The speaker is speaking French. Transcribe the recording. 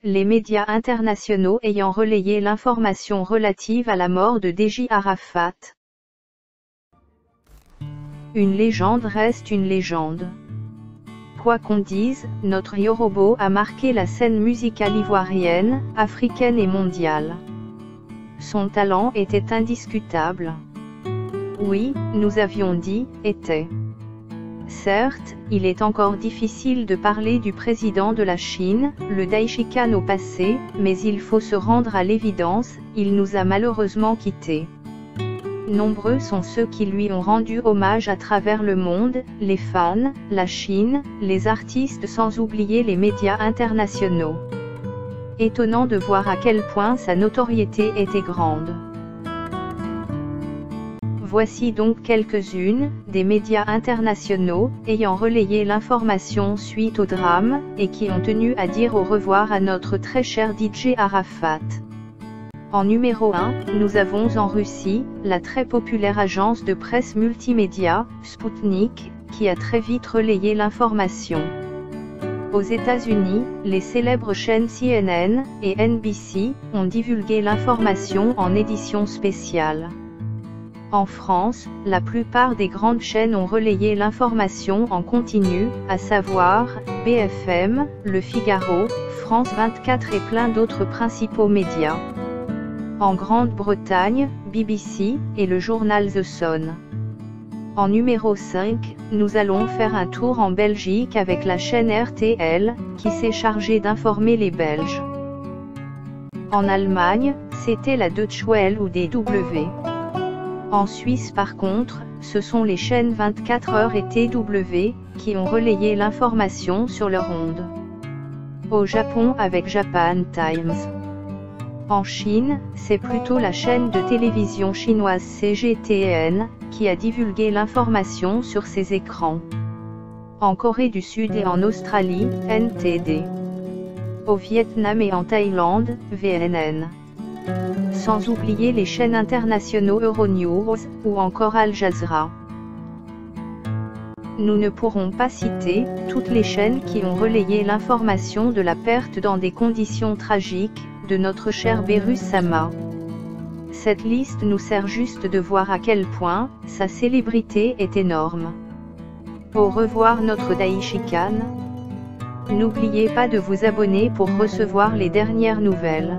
les médias internationaux ayant relayé l'information relative à la mort de Deji Arafat. Une légende reste une légende. Quoi qu'on dise, notre Yorobo a marqué la scène musicale ivoirienne, africaine et mondiale. Son talent était indiscutable. Oui, nous avions dit, était. Certes, il est encore difficile de parler du président de la Chine, le Daishikan au passé, mais il faut se rendre à l'évidence, il nous a malheureusement quittés. Nombreux sont ceux qui lui ont rendu hommage à travers le monde, les fans, la Chine, les artistes sans oublier les médias internationaux. Étonnant de voir à quel point sa notoriété était grande. Voici donc quelques-unes des médias internationaux ayant relayé l'information suite au drame et qui ont tenu à dire au revoir à notre très cher DJ Arafat. En numéro 1, nous avons en Russie, la très populaire agence de presse multimédia, Sputnik, qui a très vite relayé l'information. Aux États-Unis, les célèbres chaînes CNN et NBC ont divulgué l'information en édition spéciale. En France, la plupart des grandes chaînes ont relayé l'information en continu, à savoir BFM, Le Figaro, France 24 et plein d'autres principaux médias. En Grande-Bretagne, BBC et le journal The Sun. En numéro 5, nous allons faire un tour en Belgique avec la chaîne RTL, qui s'est chargée d'informer les Belges. En Allemagne, c'était la Deutsche Welle ou DW. En Suisse par contre, ce sont les chaînes 24 heures et TW, qui ont relayé l'information sur leur onde. Au Japon avec Japan Times. En Chine, c'est plutôt la chaîne de télévision chinoise CGTN, qui a divulgué l'information sur ses écrans. En Corée du Sud et en Australie, NTD. Au Vietnam et en Thaïlande, VNN. Sans oublier les chaînes internationaux Euronews, ou encore Al Jazeera. Nous ne pourrons pas citer toutes les chaînes qui ont relayé l'information de la perte dans des conditions tragiques, de notre cher Berus Sama. Cette liste nous sert juste de voir à quel point sa célébrité est énorme. Au revoir notre Daishikan. N'oubliez pas de vous abonner pour recevoir les dernières nouvelles.